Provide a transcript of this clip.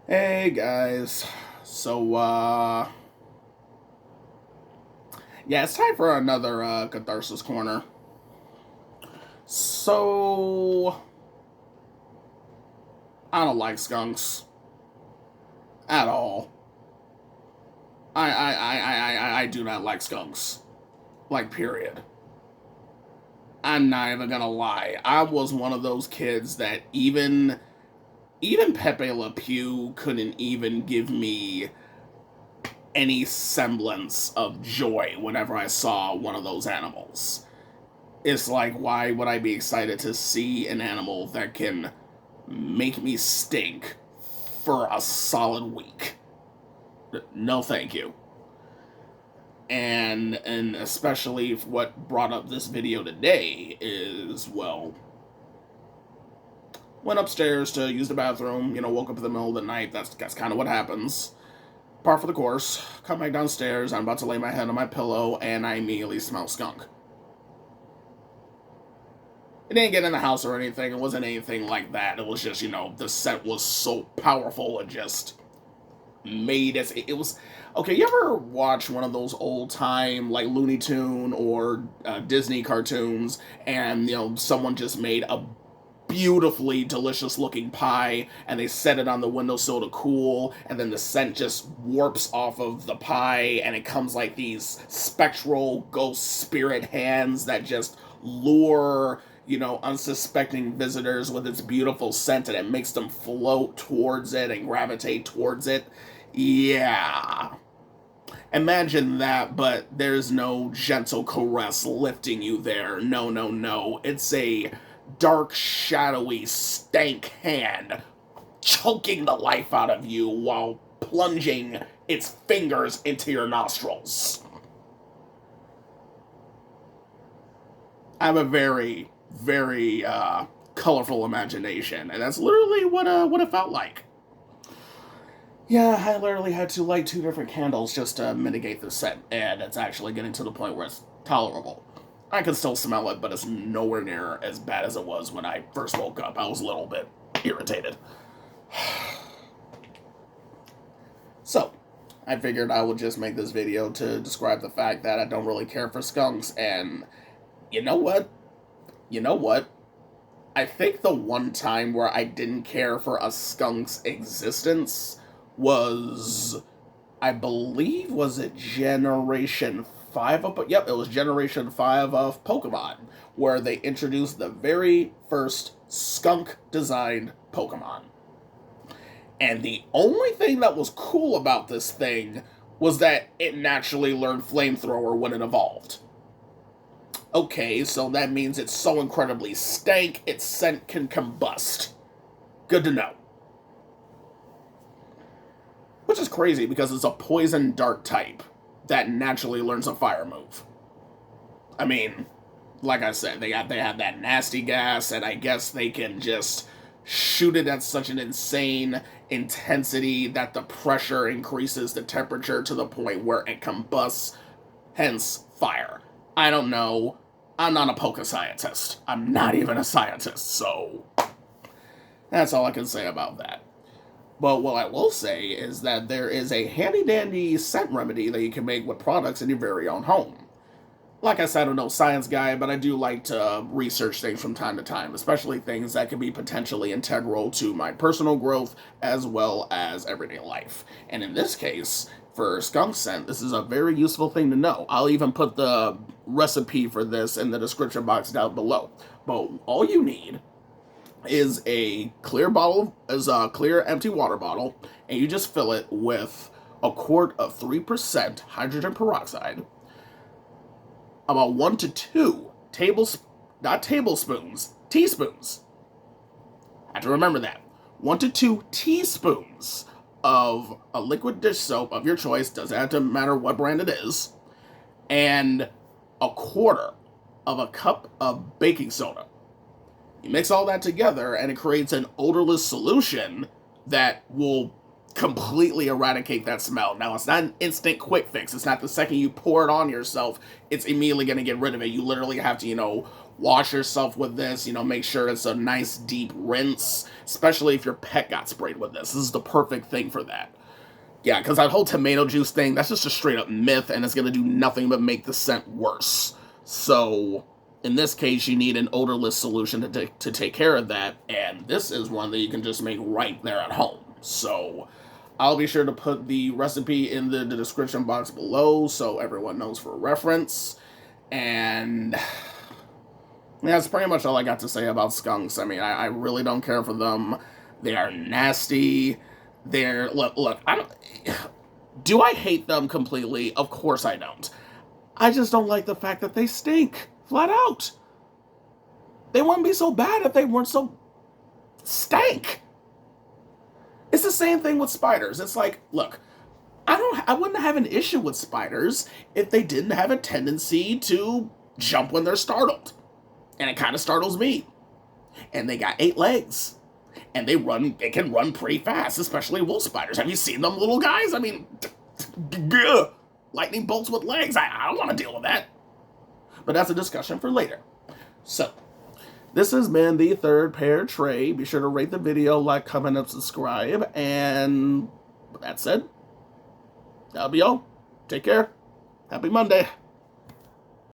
Hey guys. So yeah, it's time for another Catharsis corner. So I don't like skunks at all. I do not like skunks. Like period. I'm not even gonna lie. I was one of those kids that even Pepe Le Pew couldn't even give me any semblance of joy whenever I saw one of those animals. It's like, why would I be excited to see an animal that can make me stink for a solid week? No, thank you. And especially what brought up this video today is, well, went upstairs to use the bathroom. Woke up in the middle of the night. That's kind of what happens. Par for the course. Come back downstairs. I'm about to lay my head on my pillow, and I immediately smell skunk. It didn't get in the house or anything. It wasn't anything like that. It was just, the scent was so powerful. It just made it. It was okay. You ever watch one of those old time like Looney Tune or Disney cartoons, and someone just made a beautifully delicious looking pie and they set it on the windowsill to cool, and then the scent just warps off of the pie and it comes like these spectral ghost spirit hands that just lure unsuspecting visitors with its beautiful scent, and it makes them float towards it and gravitate towards it. Yeah. Imagine that, but there's no gentle caress lifting you there. No, no, no. It's a dark, shadowy, stank hand choking the life out of you while plunging its fingers into your nostrils. I have a very, very colorful imagination, and that's literally what it felt like. Yeah, I literally had to light two different candles just to mitigate the scent, and it's actually getting to the point where it's tolerable. I can still smell it, but it's nowhere near as bad as it was when I first woke up. I was a little bit irritated. So, I figured I would just make this video to describe the fact that I don't really care for skunks, and you know what? You know what? I think the one time where I didn't care for a skunk's existence was, I believe, was it Generation 5 of, yep, it was Generation 5 of Pokemon, where they introduced the very first skunk designed Pokemon. And the only thing that was cool about this thing was that it naturally learned Flamethrower when it evolved. Okay, so that means it's so incredibly stank, its scent can combust. Good to know. Which is crazy because it's a poison dart type that naturally learns a fire move. I mean, like I said, they have that nasty gas, and I guess they can just shoot it at such an insane intensity that the pressure increases the temperature to the point where it combusts, hence fire. I don't know. I'm not a Poke scientist. I'm not even a scientist, so that's all I can say about that. But what I will say is that there is a handy dandy scent remedy that you can make with products in your very own home. Like I said, I'm no science guy, but I do like to research things from time to time, especially things that can be potentially integral to my personal growth as well as everyday life. And in this case, for skunk scent, this is a very useful thing to know. I'll even put the recipe for this in the description box down below. But all you need is a clear empty water bottle, and you just fill it with a quart of 3% hydrogen peroxide, about 1 to 2 teaspoons. I have to remember that. 1 to 2 teaspoons of a liquid dish soap of your choice, doesn't have to matter what brand it is, and a quarter of a cup of baking soda. You mix all that together and it creates an odorless solution that will completely eradicate that smell. Now, it's not an instant quick fix. It's not the second you pour it on yourself, it's immediately going to get rid of it. You literally have to, wash yourself with this, make sure it's a nice deep rinse, especially if your pet got sprayed with this. This is the perfect thing for that. Yeah, because that whole tomato juice thing, that's just a straight up myth, and it's going to do nothing but make the scent worse. So, in this case, you need an odorless solution to take care of that, and this is one that you can just make right there at home. So, I'll be sure to put the recipe in the description box below so everyone knows for reference. And that's pretty much all I got to say about skunks. I mean, I really don't care for them. They are nasty. Look, do I hate them completely? Of course I don't. I just don't like the fact that they stink, flat out. They wouldn't be so bad if they weren't so stank. It's the same thing with spiders. It's like, look, I wouldn't have an issue with spiders if they didn't have a tendency to jump when they're startled. And it kind of startles me. And they got 8 legs. And they can run pretty fast, especially wolf spiders. Have you seen them little guys? I mean, lightning bolts with legs. I don't want to deal with that. But that's a discussion for later. So, this has been the third pair tray. Be sure to rate the video, like, comment, and subscribe. And with that said, that'll be all. Take care. Happy Monday.